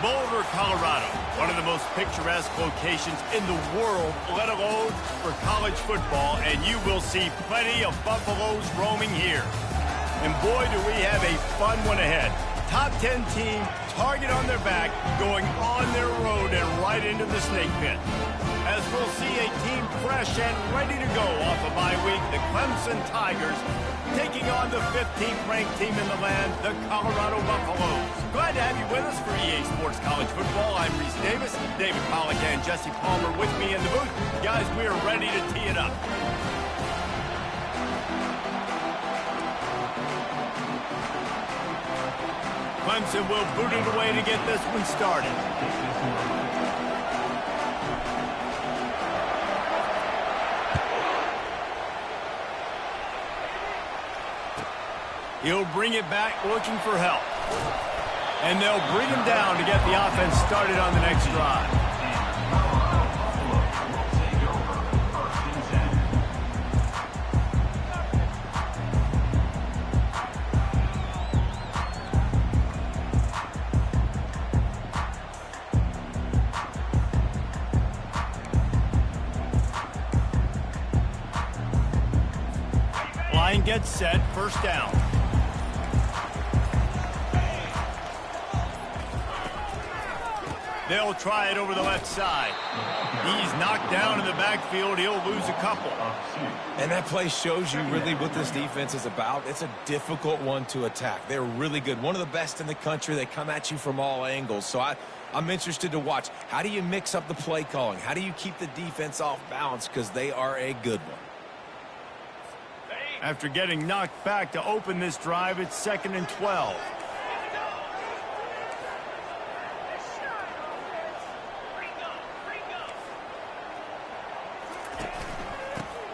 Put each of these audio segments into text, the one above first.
Boulder, Colorado, one of the most picturesque locations in the world, let alone for college football, and you will see plenty of Buffaloes roaming here. And boy, do we have a fun one ahead. Top 10 team, target on their back, going on their road and right into the snake pit. As we'll see a team fresh and ready to go off a bye week, the Clemson Tigers taking on the 15th ranked team in the land, the Colorado Buffaloes. Glad to have you with us for EA Sports College Football. I'm Reese Davis, David Pollack and Jesse Palmer with me in the booth. Guys, we are ready to tee it up. Clemson will boot it away to get this one started. He'll bring it back looking for help. And they'll bring him down to get the offense started on the next drive. Line gets set, first down. They'll try it over the left side. He's knocked down in the backfield. He'll lose a couple. And that play shows you really what this defense is about. It's a difficult one to attack. They're really good. One of the best in the country. They come at you from all angles. So I'm interested to watch. How do you mix up the play calling? How do you keep the defense off balance? Because they are a good one. After getting knocked back to open this drive, it's 2nd and 12.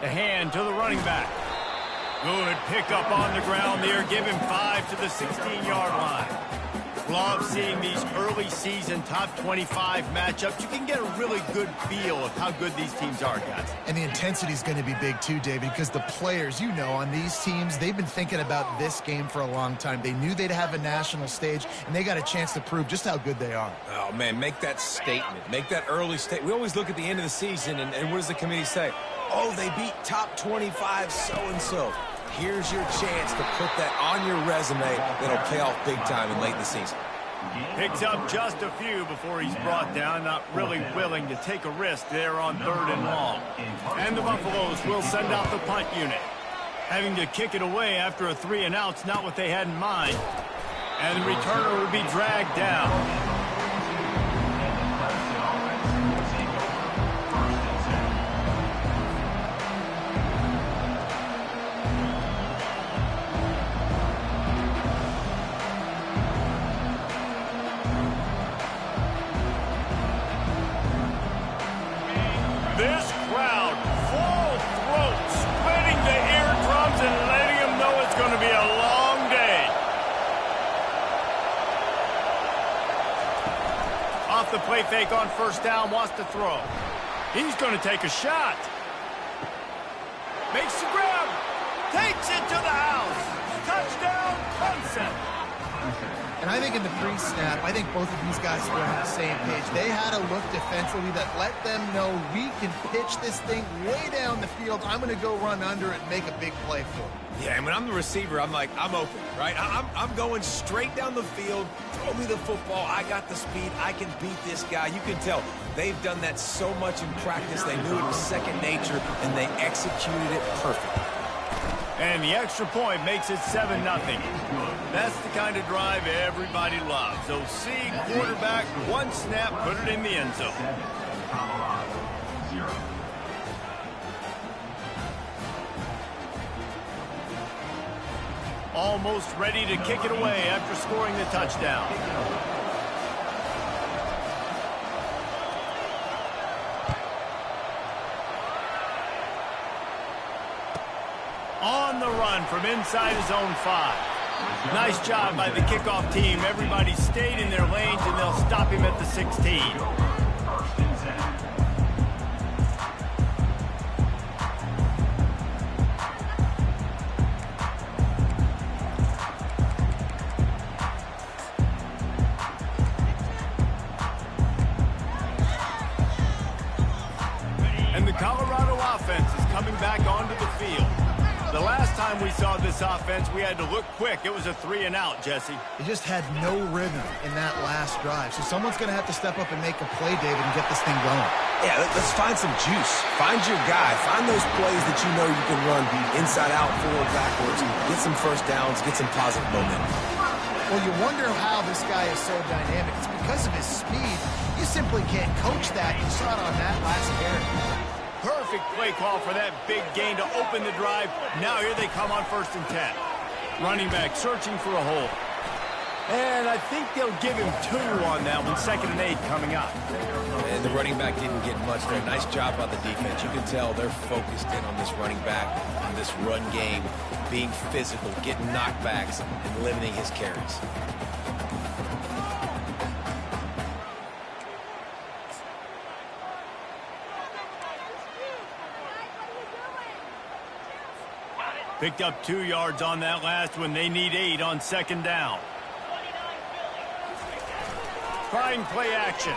The hand to the running back. Good pickup on the ground there. Give him 5 to the 16-yard line. Love seeing these early season top 25 matchups. You can get a really good feel of how good these teams are, guys. And the intensity is going to be big too, David, because the players, you know, on these teams, they've been thinking about this game for a long time. They knew they'd have a national stage, and they got a chance to prove just how good they are. Oh, man, make that statement. Make that early statement. We always look at the end of the season, and what does the committee say? Oh, they beat top 25 so-and-so. Here's your chance to put that on your resume that'll pay off big time in late in the season. Picks up just a few before he's brought down, not really willing to take a risk there on 3rd and long. And the Buffaloes will send out the punt unit. Having to kick it away after a 3-and-out's not what they had in mind. And the returner will be dragged down. This crowd, full throat, splitting the eardrums and letting them know it's going to be a long day. Off the play fake on 1st down, wants to throw. He's going to take a shot. Makes the grab. Takes it to the house. Touchdown, Clemson. And I think in the pre-snap, I think both of these guys were on the same page. They had a look defensively that let them know we can pitch this thing way down the field. I'm going to go run under it and make a big play for it. Yeah, and when I'm the receiver, I'm like, I'm open, right? I'm going straight down the field. Throw me the football. I got the speed. I can beat this guy. You can tell they've done that so much in practice. They knew it was second nature, and they executed it perfectly. And the extra point makes it 7-0. That's the kind of drive everybody loves. So see quarterback, one snap, put it in the end zone. Almost ready to kick it away after scoring the touchdown. On the run from inside his own 5. Nice job by the kickoff team. Everybody stayed in their lanes, and they'll stop him at the 16. saw this offense, we had to look quick. It was a 3-and-out, Jesse. They just had no rhythm in that last drive. So someone's going to have to step up and make a play, David, and get this thing going. Yeah, let's find some juice. Find your guy. Find those plays that you know you can run inside out, forward, backwards, get some first downs, get some positive momentum. Well, you wonder how this guy is so dynamic. It's because of his speed. You simply can't coach that. You saw it on that last carry. Perfect play call for that big gain to open the drive. Now here they come on 1st and 10. Running back searching for a hole. And I think they'll give him 2 on that one. 2nd and 8 coming up. And the running back didn't get much there. Nice job by the defense. You can tell they're focused in on this running back, on this run game, being physical, getting knockbacks, and limiting his carries. Picked up 2 yards on that last one. They need 8 on 2nd down. Trying play action.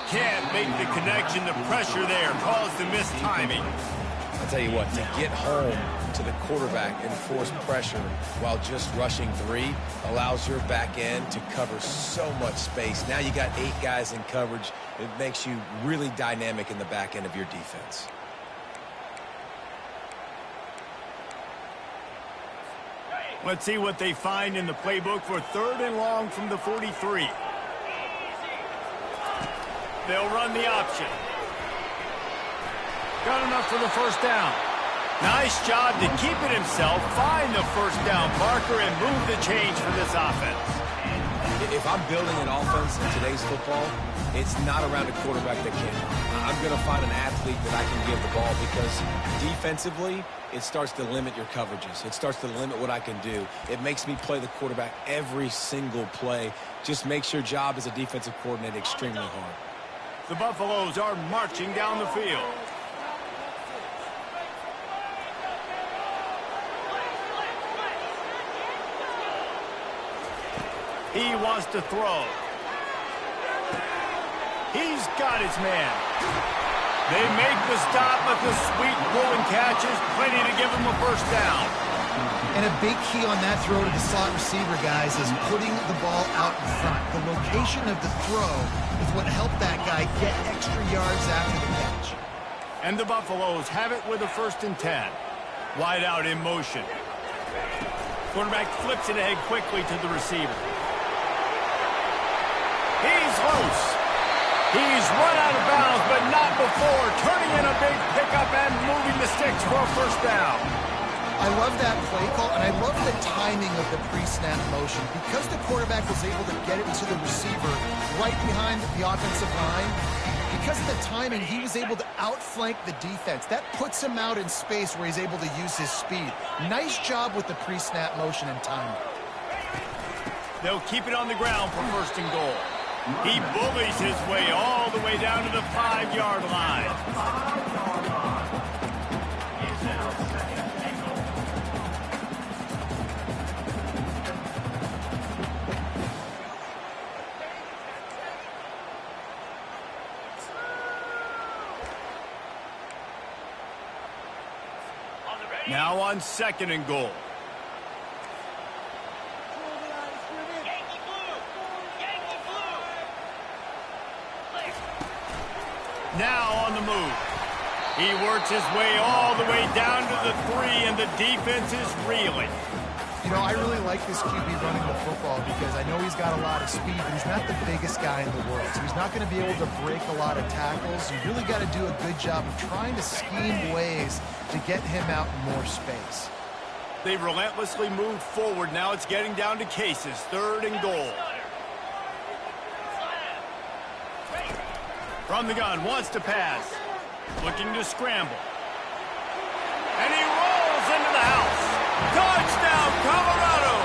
Can't make the connection. The pressure there caused the missed timing. I'll tell you what, to get home to the quarterback and force pressure while just rushing 3 allows your back end to cover so much space. Now you got 8 guys in coverage. It makes you really dynamic in the back end of your defense. Let's see what they find in the playbook for 3rd and long from the 43. They'll run the option. Got enough for the 1st down. Nice job to keep it himself, find the 1st down marker, and move the change for this offense. If I'm building an offense in today's football, it's not around a quarterback that can. I'm going to find an athlete that I can give the ball because defensively, it starts to limit your coverages. It starts to limit what I can do. It makes me play the quarterback every single play. Just makes your job as a defensive coordinator extremely hard. The Buffaloes are marching down the field. He wants to throw. He's got his man. They make the stop, but the sweet pull and catch is plenty to give him a 1st down. And a big key on that throw to the slot receiver, guys, is putting the ball out in front. The location of the throw is what helped that guy get extra yards after the catch. And the Buffaloes have it with a 1st and 10. Wide out in motion. Quarterback flips it ahead quickly to the receiver. He's loose. He's run out of bounds, but not before turning in a big pickup and moving the sticks for a 1st down. I love that play call, and I love the timing of the pre-snap motion. Because the quarterback was able to get it to the receiver right behind the offensive line, because of the timing, he was able to outflank the defense. That puts him out in space where he's able to use his speed. Nice job with the pre-snap motion and timing. They'll keep it on the ground for 1st and goal. He bullies his way all the way down to the 5-yard line. Now on 2nd and goal. Now on the move. He works his way all the way down to the 3, and the defense is reeling. You know, I really like this QB running the football because I know he's got a lot of speed, but he's not the biggest guy in the world. So he's not going to be able to break a lot of tackles. You really got to do a good job of trying to scheme ways to get him out in more space. They've relentlessly moved forward. Now it's getting down to cases. 3rd and goal. From the gun, wants to pass. Looking to scramble. And he rolls into the house. Touchdown, Colorado!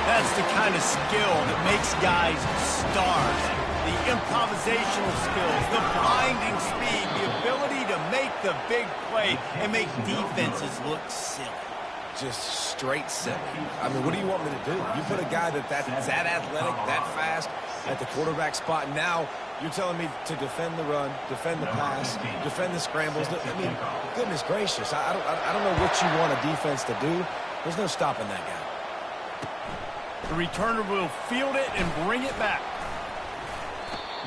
That's the kind of skill that makes guys stars. The improvisational skills, the blinding speed, the ability to make the big play and make defenses look silly. Just straight silly. I mean, what do you want me to do? You put a guy that's that athletic, that fast at the quarterback spot. Now You're telling me to defend the run, defend the pass, defend the scrambles. I mean, goodness gracious. I don't know what you want a defense to do. There's no stopping that guy. The returner will field it and bring it back.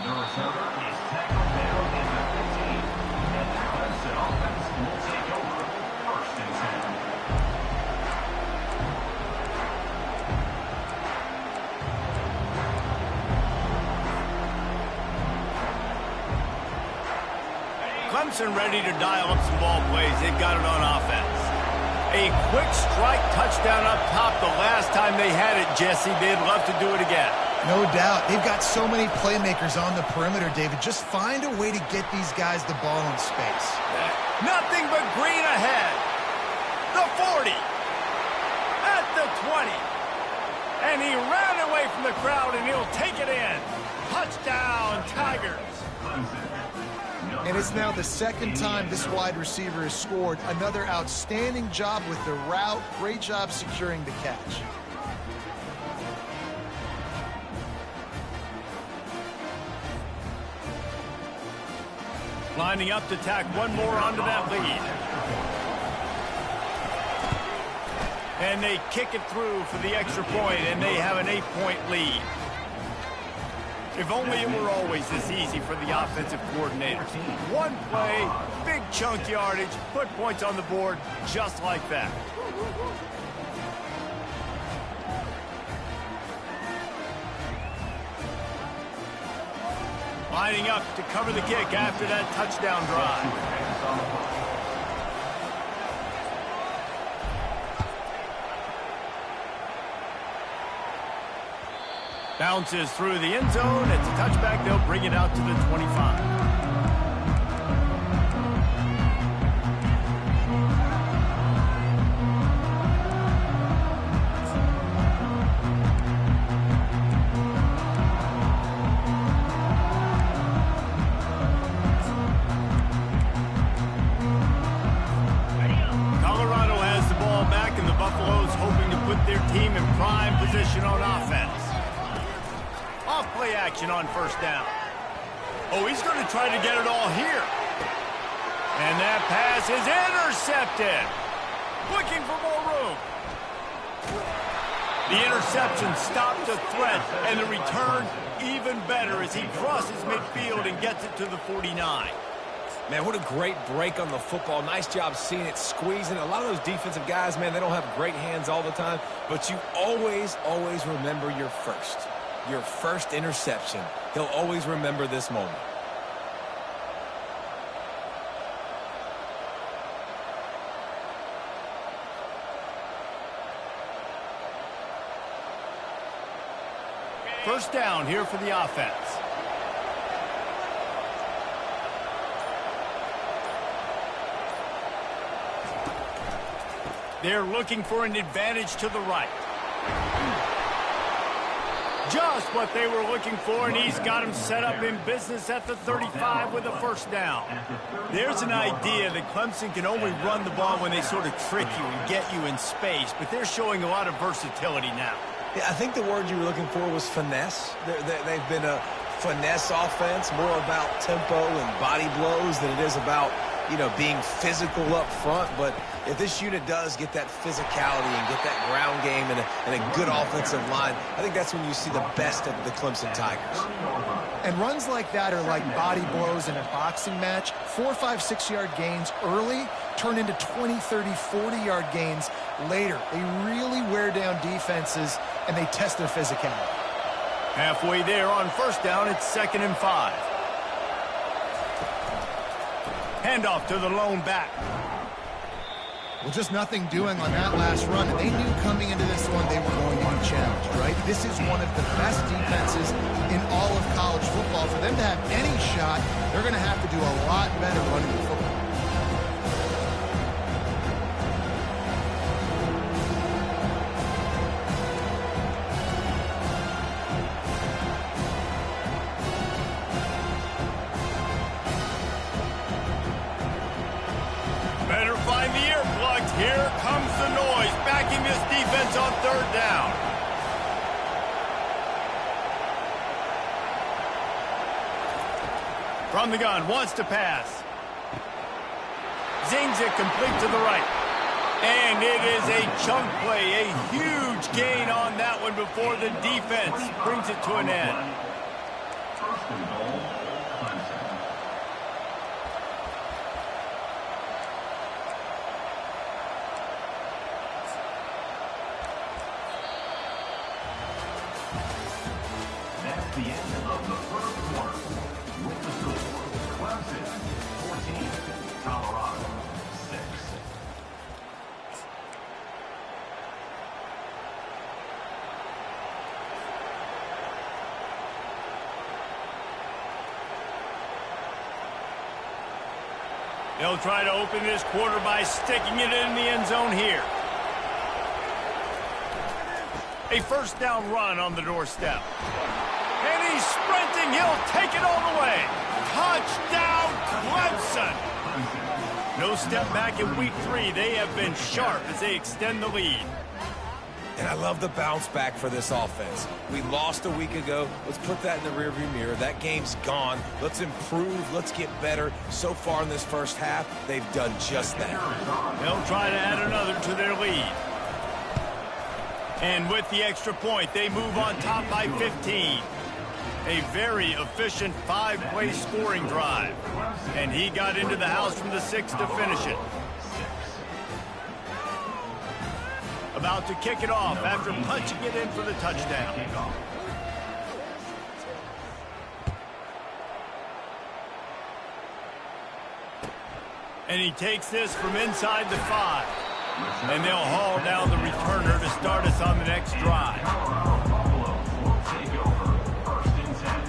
The returner is tackled down in the 15. And now Clemson offense will take over 1st and 10. Clemson ready to dial up some ball plays. They've got it on offense. A quick strike touchdown up top the last time they had it, Jesse. They'd love to do it again. No doubt. They've got so many playmakers on the perimeter, David. Just find a way to get these guys the ball in space. Nothing but green ahead. The 40. At the 20. And he ran away from the crowd, and he'll take it in. Touchdown, Tigers. And it's now the second time this wide receiver has scored. Another outstanding job with the route. Great job securing the catch. Lining up to tack one more onto that lead. And they kick it through for the extra point, and they have an 8-point lead. If only it were always this easy for the offensive coordinator. One play, big chunk yardage, put points on the board just like that. Lining up to cover the kick after that touchdown drive. Bounces through the end zone. It's a touchback. They'll bring it out to the 25. Colorado has the ball back, and the Buffaloes hoping to put their team in prime position on offense. Off-play action on first down. Oh, he's going to try to get it all here. And that pass is intercepted. Looking for more room. The interception stopped the threat, and the return even better as he crosses midfield and gets it to the 49. Man, what a great break on the football. Nice job seeing it, squeezing. A lot of those defensive guys, man, they don't have great hands all the time, but you always remember your first interception. He'll always remember this moment. First down here for the offense. They're looking for an advantage to the right. Just what they were looking for, and he's got him set up in business at the 35 with a first down. There's an idea that Clemson can only run the ball when they sort of trick you and get you in space, but they're showing a lot of versatility now. Yeah, I think the word you were looking for was finesse. They've been a finesse offense, more about tempo and body blows than it is about, being physical up front. But if this unit does get that physicality and get that ground game and a good offensive line, I think that's when you see the best of the Clemson Tigers. And runs like that are like body blows in a boxing match. 4, 5, 6-yard gains early turn into 20, 30, 40-yard gains later. They really wear down defenses, and they test their physicality. Halfway there on first down, it's 2nd and 5. Handoff to the lone back. Well, just nothing doing on that last run, and they knew coming into this one they were going to be challenged, right? This is one of the best defenses in all of college football. For them to have any shot, they're going to have to do a lot better running the football. Here comes the noise, backing this defense on third down. From the gun, wants to pass. Zings it complete to the right. And it is a chunk play, a huge gain on that one before the defense brings it to an end. First and goal, Clemson. That's the end of the first quarter. With the score, Clemson 14, Colorado 6. They'll try to open this quarter by sticking it in the end zone here. A first down run on the doorstep. And he's sprinting. He'll take it all the way. Touchdown, Clemson. No step back in week 3. They have been sharp as they extend the lead. And I love the bounce back for this offense. We lost a week ago. Let's put that in the rearview mirror. That game's gone. Let's improve. Let's get better. So far in this first half, they've done just that. They'll try to add another to their lead. And with the extra point, they move on top by 15. A very efficient 5-play scoring drive. And he got into the house from the 6 to finish it. About to kick it off after punching it in for the touchdown. And he takes this from inside the 5. And they'll haul down the returner to start us on the next drive. Buffalo will take over first and 10.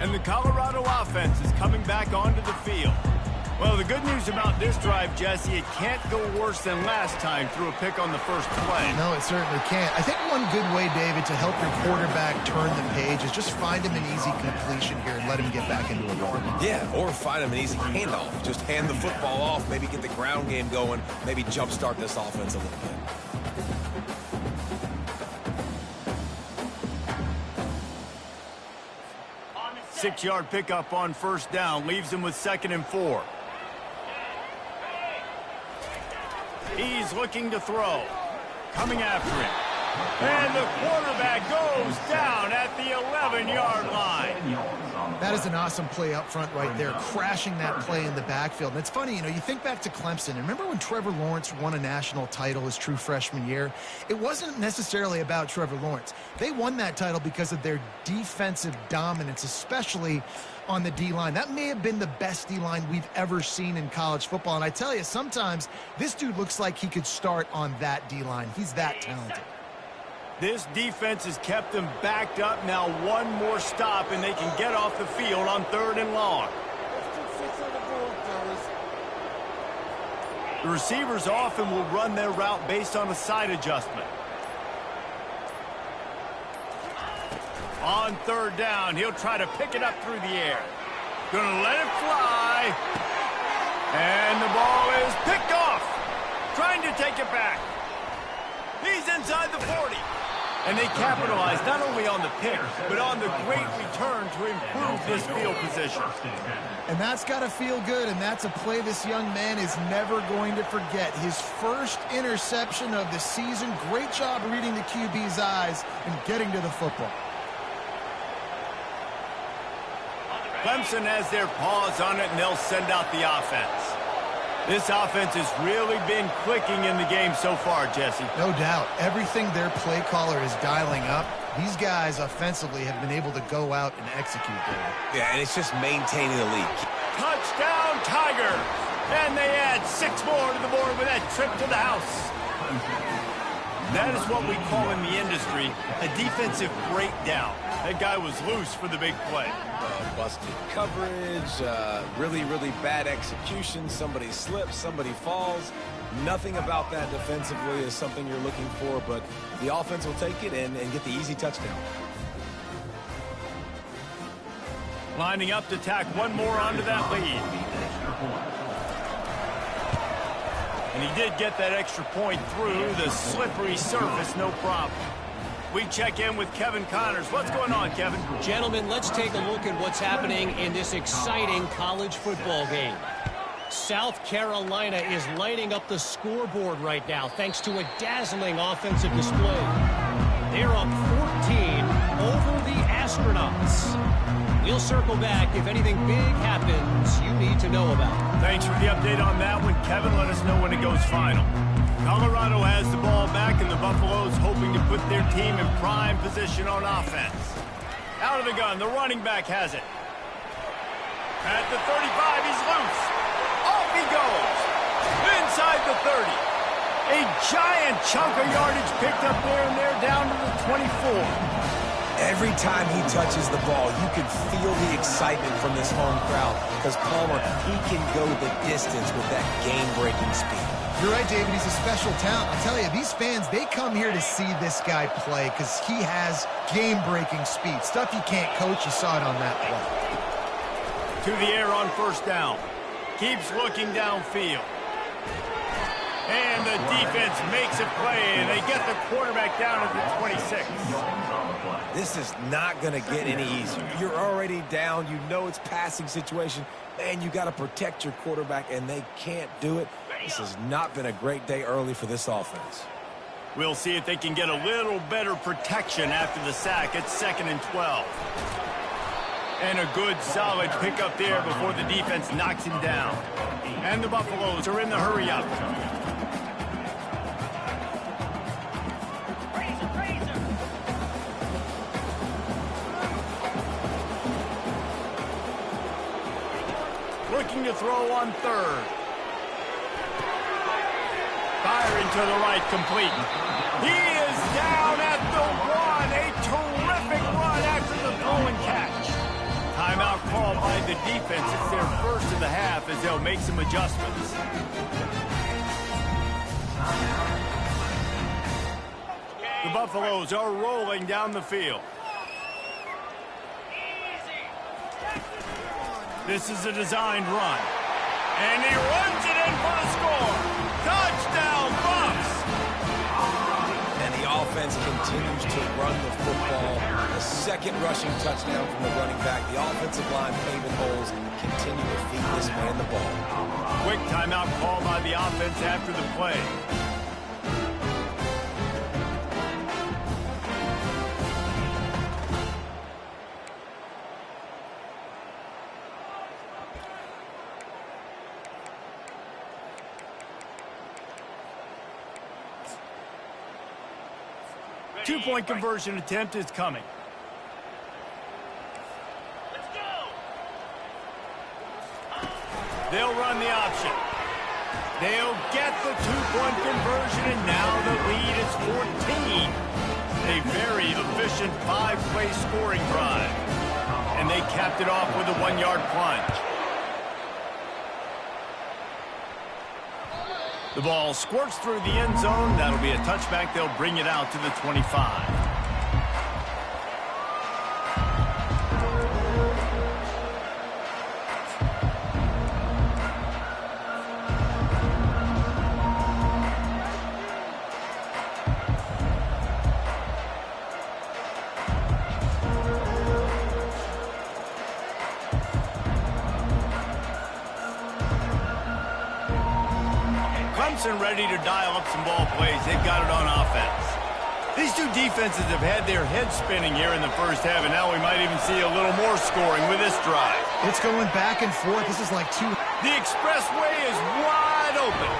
And the Colorado offense is coming back onto the field. Well, the good news about this drive, Jesse, it can't go worse than last time through a pick on the first play. No, it certainly can't. I think one good way, David, to help your quarterback turn the page is just find him an easy completion here and let him get back into a run. Yeah, or find him an easy handoff. Just hand the football off, maybe get the ground game going, maybe jumpstart this offense a little bit. 6-yard pickup on first down leaves him with 2nd and 4. He's looking to throw. Coming after him. And the quarterback goes down at the 11-yard line. That is an awesome play up front right there, crashing that play in the backfield. And it's funny, you know, you think back to Clemson. And remember when Trevor Lawrence won a national title his true freshman year? It wasn't necessarily about Trevor Lawrence. They won that title because of their defensive dominance, especially on the D-line. That may have been the best D-line we've ever seen in college football. And I tell you, sometimes this dude looks like he could start on that D-line. He's that talented. This defense has kept them backed up. Now one more stop, and they can get off the field on 3rd and long. The receivers often will run their route based on a side adjustment. On 3rd down, he'll try to pick it up through the air. Gonna let it fly. And the ball is picked off. Trying to take it back. He's inside the 40. And they capitalize not only on the pick, but on the great return to improve this field position. And that's got to feel good, and that's a play this young man is never going to forget. His first interception of the season. Great job reading the QB's eyes and getting to the football. Clemson has their paws on it, and they'll send out the offense. This offense has really been clicking in the game so far, Jesse. No doubt. Everything their play caller is dialing up, these guys offensively have been able to go out and execute there. Yeah, and it's just maintaining the lead. Touchdown, Tigers! And they add 6 more to the board with that trip to the house. That is what we call in the industry a defensive breakdown. That guy was loose for the big play. Busted coverage, really, really bad execution. Somebody slips, somebody falls. Nothing about that defensively is something you're looking for, but the offense will take it and get the easy touchdown. Lining up to tack one more onto that lead. And he did get that extra point through the slippery surface, no problem. We check in with Kevin Connors. What's going on, Kevin? Gentlemen, let's take a look at what's happening in this exciting college football game. South Carolina is lighting up the scoreboard right now thanks to a dazzling offensive display. They're up 14 over the Astronauts. We'll circle back if anything big happens you need to know about. Thanks for the update on that one, Kevin. Let us know when it goes final. Colorado has the ball back, and the Buffaloes hoping to put their team in prime position on offense. Out of the gun, the running back has it. At the 35, he's loose. Off he goes. Inside the 30. A giant chunk of yardage picked up there, and they're down to the 24. Every time he touches the ball, you can feel the excitement from this home crowd because Palmer, he can go the distance with that game-breaking speed. You're right, David. He's a special talent. I'll tell you, these fans, they come here to see this guy play because he has game-breaking speed. Stuff you can't coach. You saw it on that play. To the air on first down. Keeps looking downfield. And the defense makes a play, and they get the quarterback down at the 26. This is not going to get any easier. You're already down. You know it's passing situation. Man, you got to protect your quarterback, and they can't do it. This has not been a great day early for this offense. We'll see if they can get a little better protection after the sack. It's 2nd and 12. And a good, solid pickup there before the defense knocks him down. And the Buffaloes are in the hurry-up. Looking to throw on third. Firing to the right, complete. He is down at the 1. A terrific run after the throw and catch. Timeout called by the defense. It's their first of the half as they'll make some adjustments. The Buffaloes are rolling down the field. This is a designed run. And he runs it in for the score. Touchdown, Buffs! And the offense continues to run the football. A second rushing touchdown from the running back. The offensive line paving holes continue to feed this man the ball. Quick timeout call by the offense after the play. Two-point conversion attempt is coming. Let's go. They'll run the option. They'll get the two-point conversion, and now the lead is 14. A very efficient 5-play scoring drive. And they capped it off with a 1-yard plunge. The ball squirts through the end zone. That'll be a touchback. They'll bring it out to the 25. Clemson ready to dial up some ball plays. They've got it on offense. These two defenses have had their heads spinning here in the first half, and now we might even see a little more scoring with this drive. It's going back and forth. This is like two. The expressway is wide open.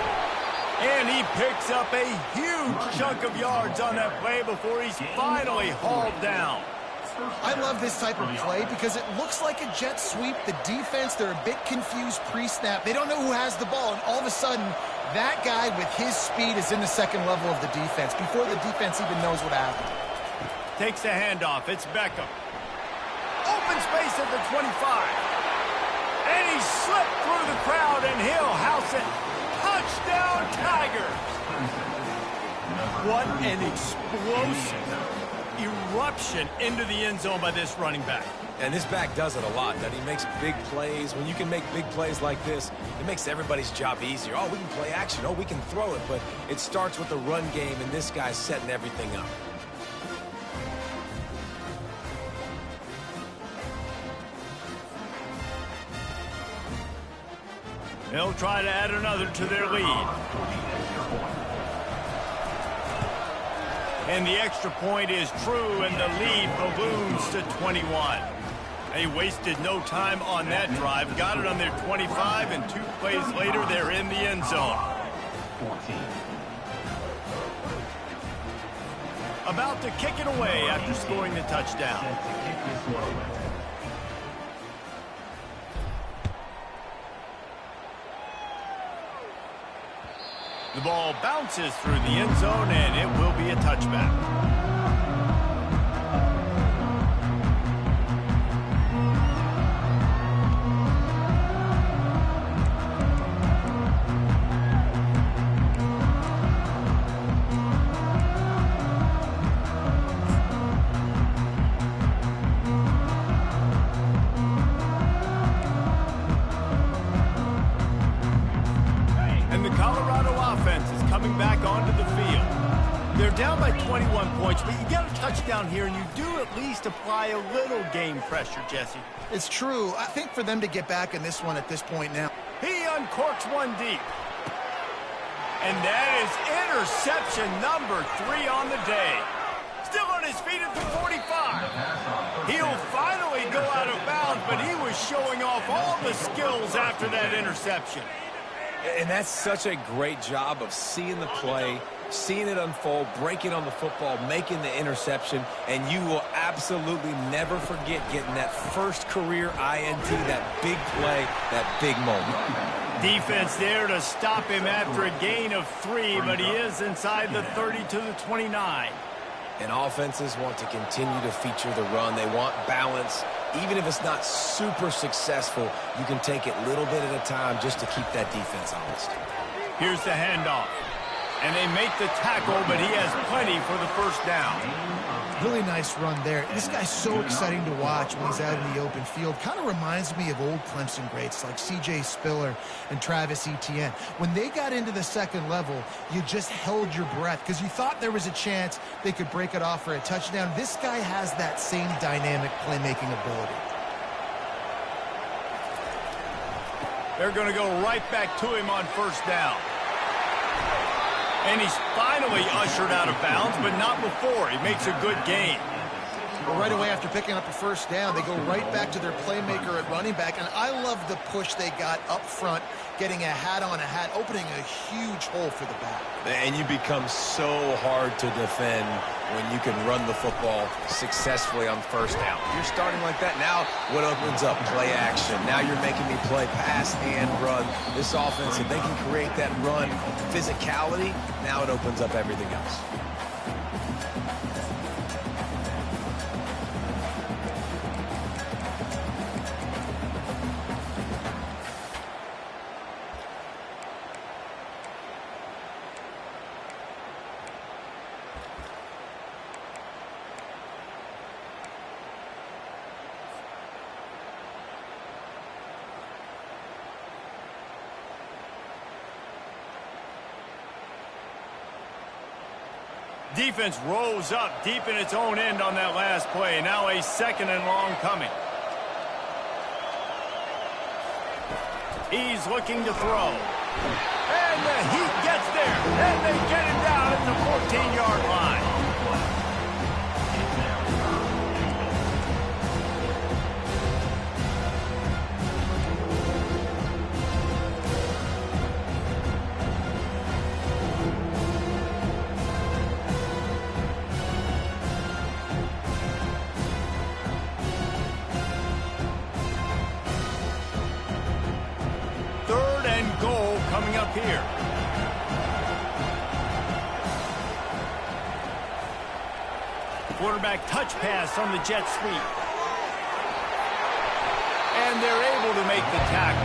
And he picks up a huge chunk of yards on that play before he's finally hauled down. I love this type of play because it looks like a jet sweep. The defense, they're a bit confused pre-snap. They don't know who has the ball, and all of a sudden, that guy with his speed is in the second level of the defense before the defense even knows what happened. Takes the handoff. It's Beckham. Open space at the 25. And he slipped through the crowd, and he'll house it. Touchdown, Tigers. What an explosive eruption into the end zone by this running back. And this back does it a lot, that he makes big plays. When you can make big plays like this, it makes everybody's job easier. Oh, we can play action. Oh, we can throw it. But it starts with the run game, and this guy's setting everything up. They'll try to add another to their lead. And the extra point is true, and the lead balloons to 21. They wasted no time on that drive. Got it on their 25, and 2 plays later, they're in the end zone. 14. About to kick it away after scoring the touchdown. Set to kick this one away. The ball bounces through the end zone, and it will be a touchback. But you get a touchdown here, and you do at least apply a little game pressure, Jesse. It's true. I think for them to get back in this one at this point now. He uncorks one deep. And that is interception number 3 on the day. Still on his feet at the 45. He'll finally go out of bounds, but he was showing off all the skills after that interception. And that's such a great job of seeing the play, seeing it unfold, breaking on the football, making the interception, and you will absolutely never forget getting that first career INT, that big play, that big moment. Defense there to stop him after a gain of 3, but he is inside the 30 to the 29. And offenses want to continue to feature the run. They want balance. Even if it's not super successful, you can take it little bit at a time just to keep that defense honest. Here's the handoff. And they make the tackle, but he has plenty for the first down. Really nice run there. This guy's so exciting to watch when he's out in the open field. Kind of reminds me of old Clemson greats like C.J. Spiller and Travis Etienne. When they got into the second level, you just held your breath because you thought there was a chance they could break it off for a touchdown. This guy has that same dynamic playmaking ability. They're going to go right back to him on first down. And he's finally ushered out of bounds, but not before. He makes a good gain. Well, right away after picking up a first down, they go right back to their playmaker at running back. And I love the push they got up front, getting a hat on a hat, opening a huge hole for the back. And you become so hard to defend when you can run the football successfully on first down. You're starting like that. Now what opens up? Play action. Now you're making me play pass and run. This offense, if they can create that run physicality, now it opens up everything else. Defense rolls up deep in its own end on that last play. Now a second and long coming. He's looking to throw. And the heat gets there. And they get him down at the 14-yard line. Here. Quarterback touch pass on the jet sweep. And they're able to make the tackle.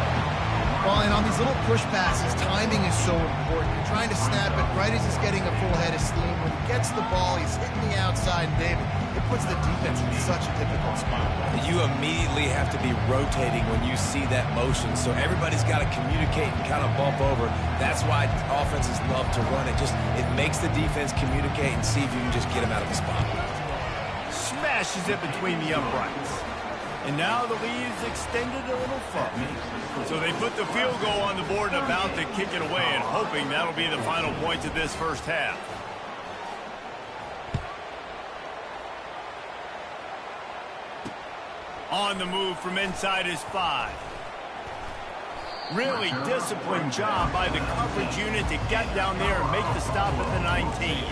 Well, and on these little push passes, timing is so important. You're trying to snap it right as he's getting a full head of steam. When he gets the ball, he's hitting the outside. And David, puts the defense in such a difficult spot. You immediately have to be rotating when you see that motion, so everybody's got to communicate and kind of bump over. That's why offenses love to run it. It makes the defense communicate and see if you can just get them out of the spot. Smashes it between the uprights. And now the lead is extended a little further. So they put the field goal on the board and about to kick it away, and hoping that'll be the final points of this first half. On the move from inside his 5. Really disciplined job by the coverage unit to get down there and make the stop at the 19.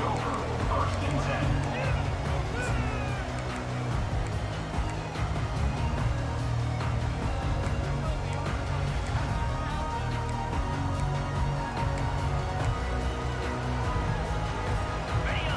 First and 10.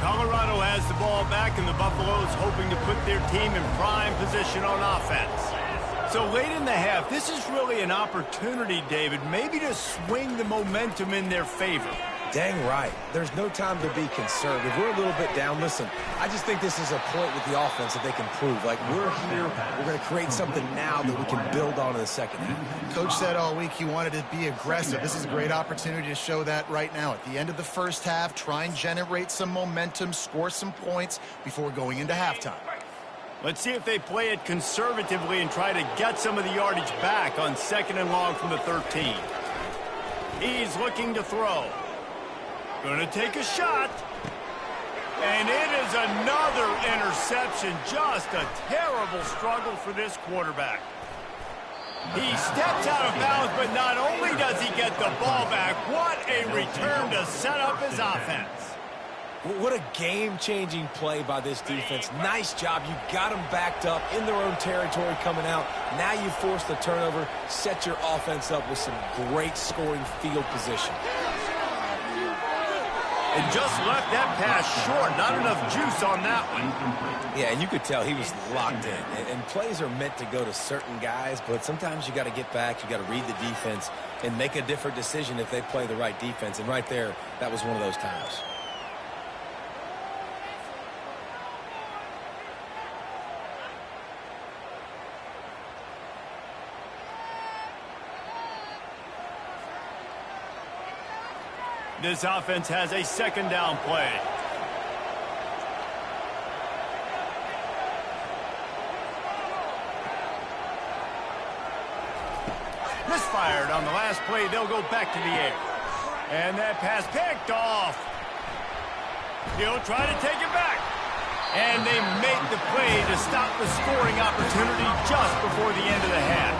Colorado has the ball back, and the Buffaloes hoping to put their team in prime position on offense. So late in the half, this is really an opportunity, David, maybe to swing the momentum in their favor. Dang right. There's no time to be conservative. We're a little bit down. Listen, I just think this is a point with the offense that they can prove. Like, we're here, we're going to create something now that we can build on in the second half. Coach said all week he wanted to be aggressive. This is a great opportunity to show that right now. At the end of the first half, try and generate some momentum, score some points before going into halftime. Let's see if they play it conservatively and try to get some of the yardage back on 2nd and long from the 13. He's looking to throw. Going to take a shot. And it is another interception. Just a terrible struggle for this quarterback. He steps out of bounds, but not only does he get the ball back, what a return to set up his offense. What a game-changing play by this defense. Nice job. You got them backed up in their own territory coming out. Now you force the turnover, set your offense up with some great scoring field position. And just left that pass short. Not enough juice on that one. Yeah, and you could tell he was locked in. And plays are meant to go to certain guys, but sometimes you got to get back, you got to read the defense, and make a different decision if they play the right defense. And right there, that was one of those times. This offense has a 2nd down play. Misfired on the last play. They'll go back to the air. And that pass picked off. He'll try to take it back. And they make the play to stop the scoring opportunity just before the end of the half.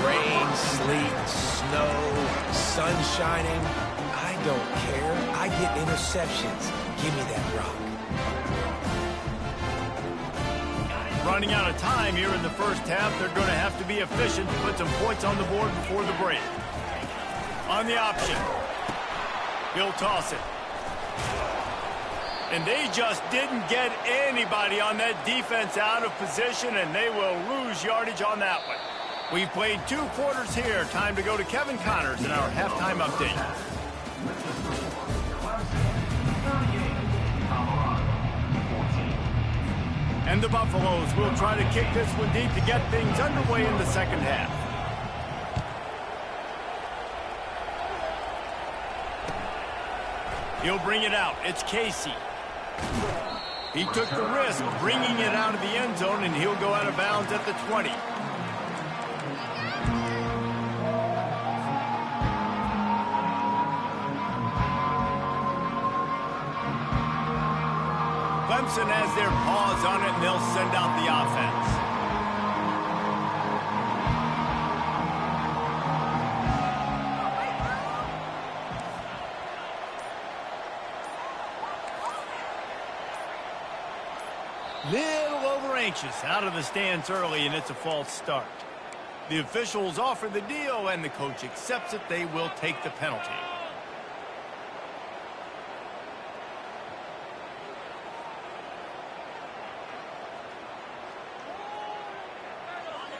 Rain, sleet, snow, sun shining. I don't care. I get interceptions. Give me that rock. Running out of time here in the first half. They're going to have to be efficient to put some points on the board before the break. On the option. He'll toss it. And they just didn't get anybody on that defense out of position, and they will lose yardage on that one. We've played 2 quarters here. Time to go to Kevin Connors in our halftime update. And the Buffaloes will try to kick this one deep to get things underway in the second half. He'll bring it out. It's Casey. He took the risk bringing it out of the end zone, and he'll go out of bounds at the 20. Clemson has their paws on it, and they'll send out the offense. Little over anxious out of the stands early, and it's a false start. The officials offer the deal, and the coach accepts it. They will take the penalty.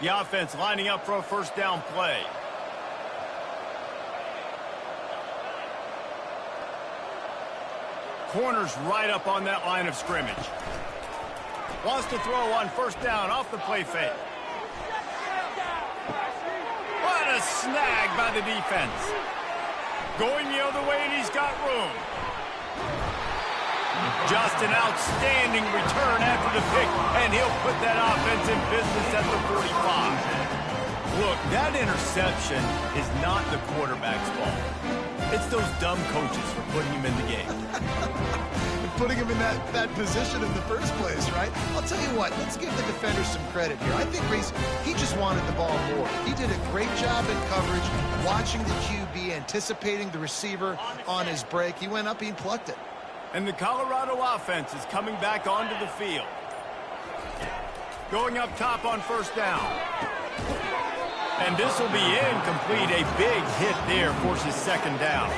The offense lining up for a first down play. Corners right up on that line of scrimmage. Wants to throw on first down off the play fake. What a snag by the defense. Going the other way, and he's got room. Just an outstanding return after the pick, and he'll put that offense in business at the 45. Look, that interception is not the quarterback's fault. It's those dumb coaches for putting him in the game. Putting him in that position in the first place, right? I'll tell you what, let's give the defender some credit here. I think Reese, he just wanted the ball more. He did a great job in coverage, watching the QB, anticipating the receiver on his break. He went up, he plucked it. And the Colorado offense is coming back onto the field. Going up top on first down. And this will be incomplete. A big hit there forces second down.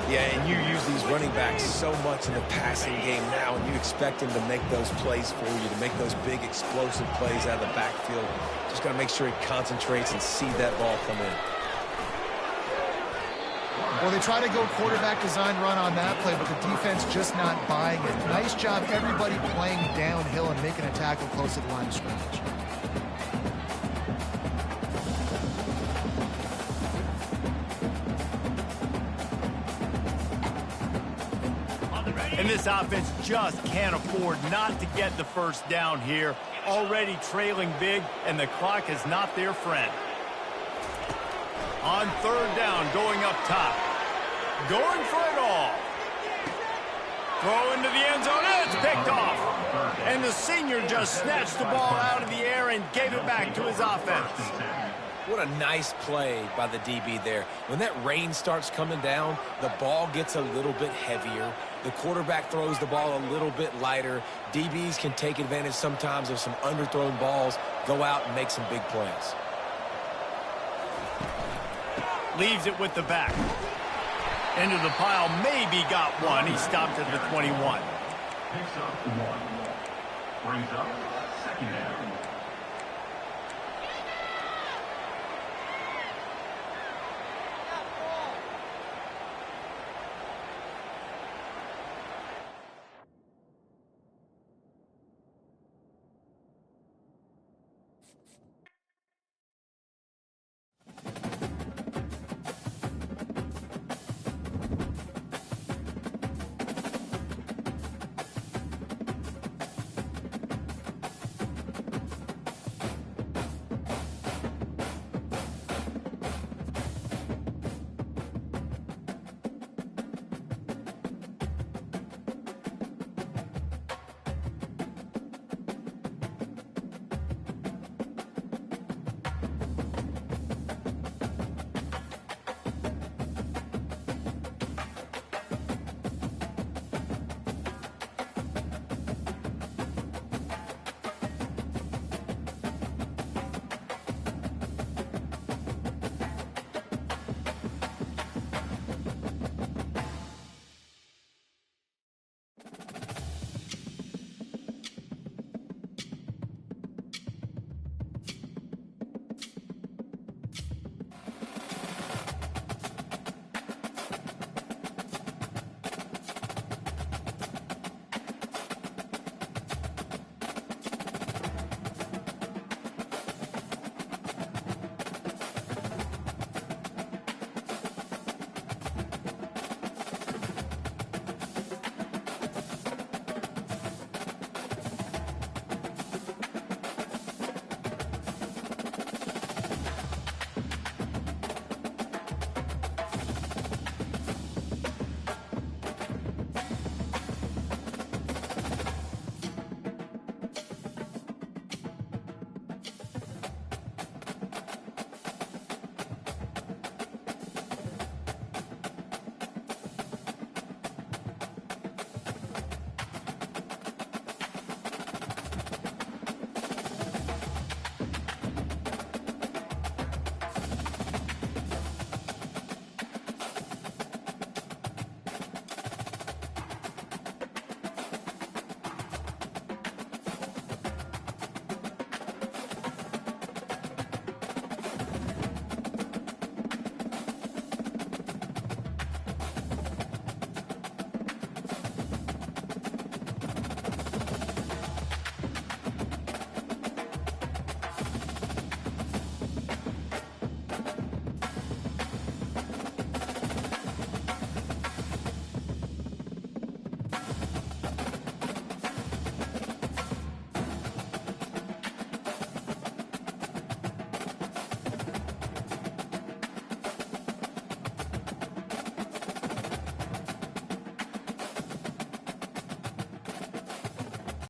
Yeah, and you use these running backs so much in the passing game now, and you expect them to make those plays for you, to make those big explosive plays out of the backfield. Just got to make sure he concentrates and see that ball come in. Well, they try to go quarterback design run on that play, but the defense just not buying it. Nice job, everybody playing downhill and making a tackle close to the line of scrimmage. And this offense just can't afford not to get the first down here. Already trailing big, and the clock is not their friend. On third down, going up top. Going for it all. Throw into the end zone, and it's picked off. And the senior just snatched the ball out of the air and gave it back to his offense. What a nice play by the DB there. When that rain starts coming down, the ball gets a little bit heavier. The quarterback throws the ball a little bit lighter. DBs can take advantage sometimes of some underthrown balls, go out and make some big plays. Leaves it with the back. Into the pile, maybe got one. He stopped at the 21. Picks up one. Brings up second down.